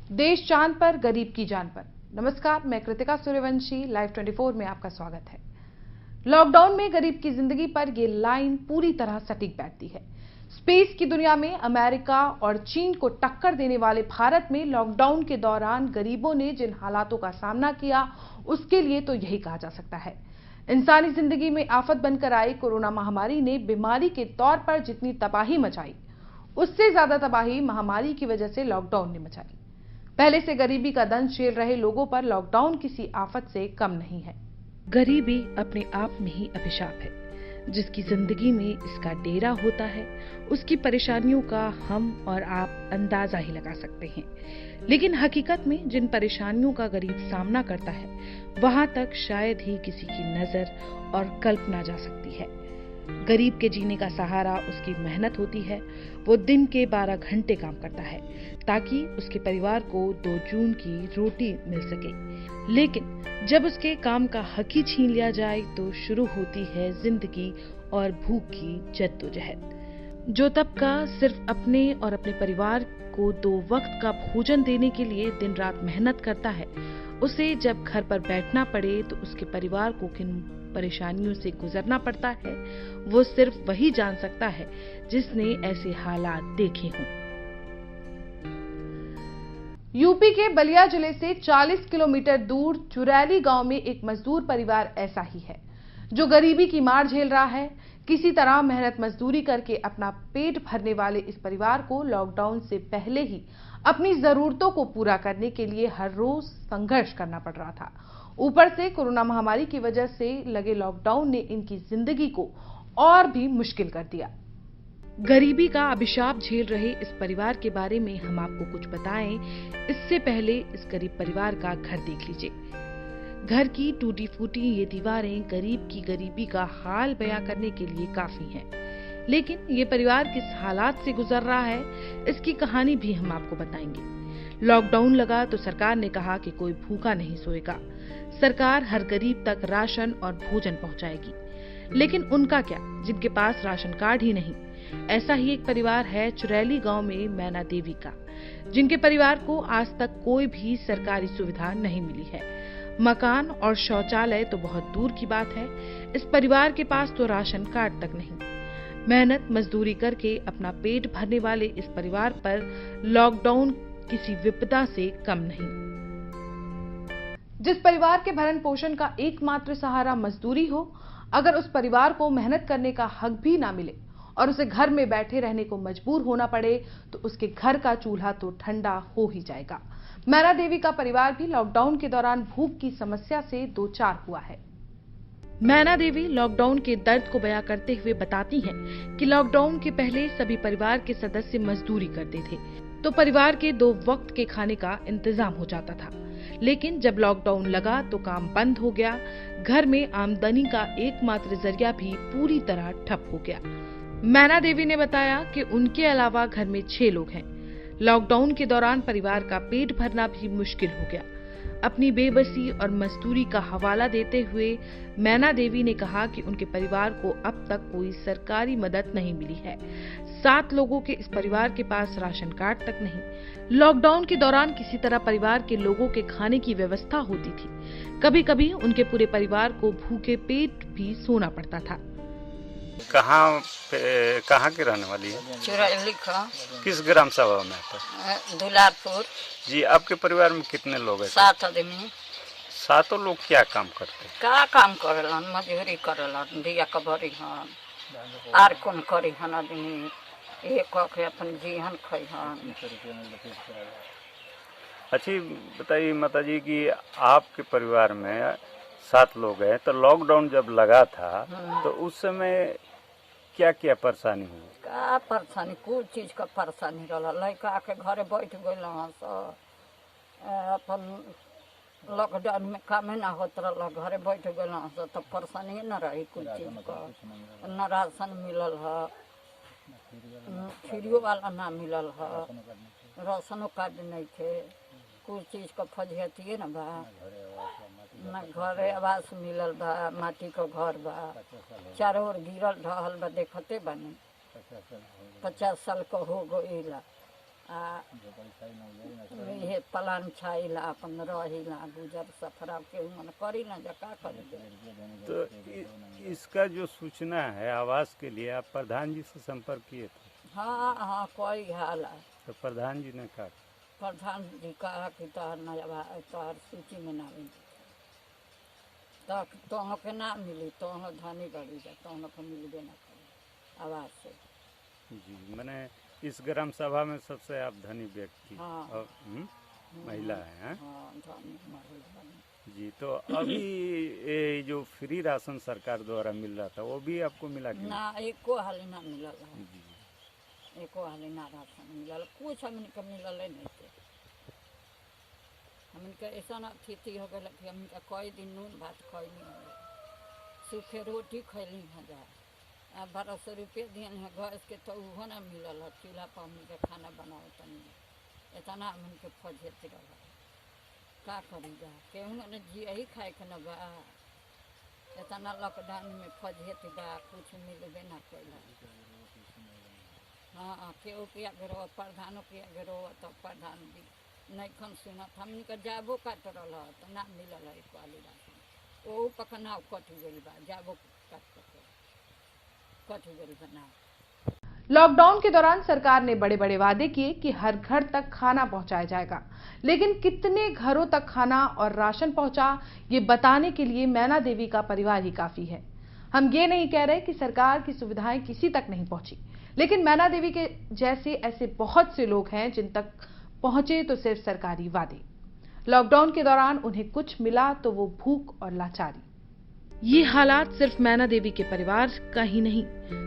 देश चांद पर, गरीब की जान पर। नमस्कार, मैं कृतिका सूर्यवंशी, लाइव 24 में आपका स्वागत है। लॉकडाउन में गरीब की जिंदगी पर यह लाइन पूरी तरह सटीक बैठती है। स्पेस की दुनिया में अमेरिका और चीन को टक्कर देने वाले भारत में लॉकडाउन के दौरान गरीबों ने जिन हालातों का सामना किया, उसके लिए तो यही कहा जा सकता है। इंसानी जिंदगी में आफत बनकर आई कोरोना महामारी ने बीमारी के तौर पर जितनी तबाही मचाई, उससे ज्यादा तबाही महामारी की वजह से लॉकडाउन ने मचाई। पहले से गरीबी का दंश झेल रहे लोगों पर लॉकडाउन किसी आफत से कम नहीं है। गरीबी अपने आप में ही अभिशाप है। जिसकी जिंदगी में इसका डेरा होता है, उसकी परेशानियों का हम और आप अंदाजा ही लगा सकते हैं। लेकिन हकीकत में जिन परेशानियों का गरीब सामना करता है, वहां तक शायद ही किसी की नजर और कल्पना जा सकती है। गरीब के जीने का सहारा उसकी मेहनत होती है। वो दिन के 12 घंटे काम करता है ताकि उसके परिवार को 2 जून की रोटी मिल सके। लेकिन जब उसके काम का हक ही छीन लिया जाए तो शुरू होती है जिंदगी और भूख की जद्दोजहद। जो तबका सिर्फ अपने और अपने परिवार को 2 वक्त का भोजन देने के लिए दिन रात मेहनत करता है, उसे जब घर पर बैठना पड़े तो उसके परिवार को किन परेशानियों से गुजरना पड़ता है, वो सिर्फ वही जान सकता है जिसने ऐसे हालात देखे हों। यूपी के बलिया जिले से 40 किलोमीटर दूर चुरैली गांव में एक मजदूर परिवार ऐसा ही है, जो गरीबी की मार झेल रहा है। किसी तरह मेहनत मजदूरी करके अपना पेट भरने वाले इस परिवार को लॉकडाउन से पहले ही अपनी जरूरतों को पूरा करने के लिए हर रोज संघर्ष करना पड़ रहा था। ऊपर से कोरोना महामारी की वजह से लगे लॉकडाउन ने इनकी जिंदगी को और भी मुश्किल कर दिया। गरीबी का अभिशाप झेल रहे इस परिवार के बारे में हम आपको कुछ बताएं, इससे पहले इस गरीब परिवार का घर देख लीजिए। घर की टूटी फूटी ये दीवारें गरीब की गरीबी का हाल बयां करने के लिए काफी हैं। लेकिन ये परिवार किस हालात से गुजर रहा है, इसकी कहानी भी हम आपको बताएंगे। लॉकडाउन लगा तो सरकार ने कहा कि कोई भूखा नहीं सोएगा। सरकार हर गरीब तक राशन और भोजन पहुंचाएगी। लेकिन उनका क्या, जिनके पास राशन कार्ड ही नहीं। ऐसा ही एक परिवार है चुरैली गांव में मैना देवी का, जिनके परिवार को आज तक कोई भी सरकारी सुविधा नहीं मिली है। मकान और शौचालय तो बहुत दूर की बात है, इस परिवार के पास तो राशन कार्ड तक नहीं। मेहनत मजदूरी करके अपना पेट भरने वाले इस परिवार पर लॉकडाउन किसी विपदा से कम नहीं। जिस परिवार के भरण पोषण का एकमात्र सहारा मजदूरी हो, अगर उस परिवार को मेहनत करने का हक भी ना मिले और उसे घर में बैठे रहने को मजबूर होना पड़े, तो उसके घर का चूल्हा तो ठंडा हो ही जाएगा। मैना देवी का परिवार भी लॉकडाउन के दौरान भूख की समस्या से दो चार हुआ है। मैना देवी लॉकडाउन के दर्द को बयां करते हुए बताती हैं कि लॉकडाउन के पहले सभी परिवार के सदस्य मजदूरी करते थे, तो परिवार के 2 वक्त के खाने का इंतजाम हो जाता था। लेकिन जब लॉकडाउन लगा तो काम बंद हो गया। घर में आमदनी का एकमात्र जरिया भी पूरी तरह ठप हो गया। मैना देवी ने बताया कि उनके अलावा घर में 6 लोग हैं। लॉकडाउन के दौरान परिवार का पेट भरना भी मुश्किल हो गया। अपनी बेबसी और मजदूरी का हवाला देते हुए मैना देवी ने कहा कि उनके परिवार को अब तक कोई सरकारी मदद नहीं मिली है। 7 लोगों के इस परिवार के पास राशन कार्ड तक नहीं। लॉकडाउन के दौरान किसी तरह परिवार के लोगों के खाने की व्यवस्था होती थी। कभी कभी उनके पूरे परिवार को भूखे पेट भी सोना पड़ता था। कहाँ की रहने वाली है? चुरैली का। किस ग्राम सभा में? तो दुलारपुर जी, आपके परिवार में कितने लोग हैं? 7 आदमी। 7 लोग क्या काम करते हैं? का काम करेलन? मजदूरी करेलन, दिया का भरी हन, आर कौन करी हन आदमी, एक के अपन जीहन खई हन। अच्छी बताइए माता जी कि आपके परिवार में 7 लोग हैं, तो लॉकडाउन जब लगा था तो उस समय क्या क्या परेशानी हुई? का परेशानी, कुछ चीज का परेशानी रहा। लड़का के घरे बैठ गए अपन लॉकडाउन में कामे ना होत रहा, घरे बैठ गए तो परेशानी न रही। कुछ चीज का न राशन मिलल है, फ्रीओ वाला ना मिलल है, राशनो कार्ड नहीं थे, कुछ चीज का फजहतिए न बा, न घरे आवास मिलल बा, माटी का घर बा, चारों ओर गिरल ढहल बा, देखते बानी 50 साल का हो गईला। आ ये पलान छाइला अपन रहिला गुजर सफरा के मन करिला जा का करी। तो इसका जो सूचना है आवास के लिए आप प्रधान जी से संपर्क किए थे? हाँ हाँ कोई हाल है। तो प्रधान जी ने कहा? प्रधान जी कहा कि तोहर नया तोहर सूची में ना तोह के ना मिली, तोह धनी गड़ी जा, तोह के मिलबे ना करी आवाज से। जी, मैंने इस ग्राम सभा में सबसे आप धनी व्यक्ति हाँ। और महिला हैं? हाँ धनी महिला। जी, तो अभी ये जो फ्री राशन सरकार द्वारा मिल रहा था वो भी आपको मिला कि ना? एको हाली ना मिलल है। जी, एको हाली ना राशन मिलल, कुछ हमन के मिलल नहीं थे। हमन के ऐसा स्थिति हो गई कि हमन के कई दिन नून भात खैली है, सूखे रोटी खैली है। 1200 रुपये दिए हैं गैस के, तो वो ना मिलल है। चूल्हा पर हमन के खाना बनाओ तनी इतना हमन के फजत रहा का करी जा, केहू ने जी ही खाए के न बा। इतना लॉकडाउन में फजत बा, कुछ मिलबे ना कैला। हाँ केहू के गिरो प्रधानों के गिरो, तो प्रधान भी नहीं खन सुनत। हमनी के जाबो काट रहा तो ना मिलल है वाली राशन। वो पकना कट गई बा, जाबो काट कट गई बना। लॉकडाउन के दौरान सरकार ने बड़े बड़े वादे किए कि हर घर तक खाना पहुंचाया जाएगा, लेकिन कितने घरों तक खाना और राशन पहुंचा ये बताने के लिए मैना देवी का परिवार ही काफी है। हम ये नहीं कह रहे कि सरकार की सुविधाएं किसी तक नहीं पहुंची, लेकिन मैना देवी के जैसे ऐसे बहुत से लोग हैं जिन तक पहुंचे तो सिर्फ सरकारी वादे। लॉकडाउन के दौरान उन्हें कुछ मिला तो वो भूख और लाचारी। ये हालात सिर्फ मैना देवी के परिवार का ही नहीं,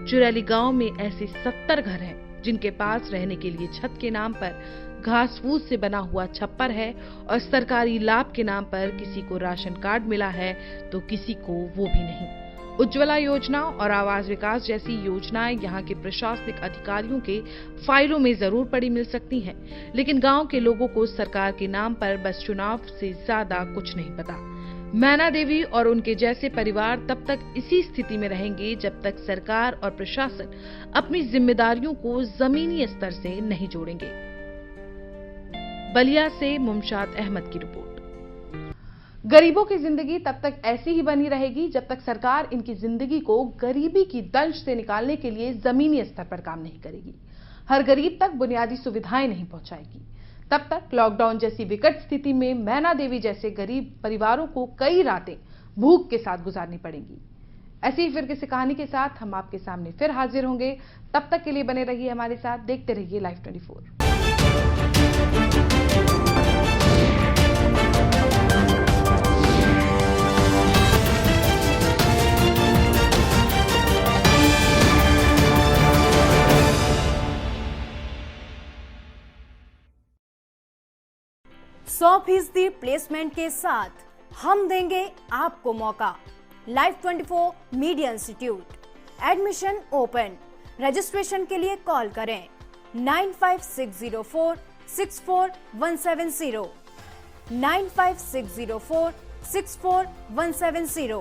चुरैली गांव में ऐसे 70 घर हैं जिनके पास रहने के लिए छत के नाम पर घास फूस से बना हुआ छप्पर है और सरकारी लाभ के नाम पर किसी को राशन कार्ड मिला है तो किसी को वो भी नहीं। उज्ज्वला योजना और आवास विकास जैसी योजनाएं यहाँ के प्रशासनिक अधिकारियों के फाइलों में जरूर पड़ी मिल सकती हैं, लेकिन गांव के लोगों को सरकार के नाम पर बस चुनाव से ज्यादा कुछ नहीं पता। मैना देवी और उनके जैसे परिवार तब तक इसी स्थिति में रहेंगे जब तक सरकार और प्रशासन अपनी जिम्मेदारियों को जमीनी स्तर से नहीं जोड़ेंगे। बलिया से मुमशाद अहमद की रिपोर्ट। गरीबों की जिंदगी तब तक ऐसी ही बनी रहेगी जब तक सरकार इनकी जिंदगी को गरीबी की दंश से निकालने के लिए जमीनी स्तर पर काम नहीं करेगी, हर गरीब तक बुनियादी सुविधाएं नहीं पहुंचाएगी। तब तक लॉकडाउन जैसी विकट स्थिति में मैना देवी जैसे गरीब परिवारों को कई रातें भूख के साथ गुजारनी पड़ेंगी। ऐसी ही फिर किसी कहानी के साथ हम आपके सामने फिर हाजिर होंगे। तब तक के लिए बने रहिए हमारे साथ, देखते रहिए लाइव 24। %100 प्लेसमेंट के साथ हम देंगे आपको मौका। Live 24 media institute, admission open. Registration के लिए कॉल करें 95604 64170 95604 64170।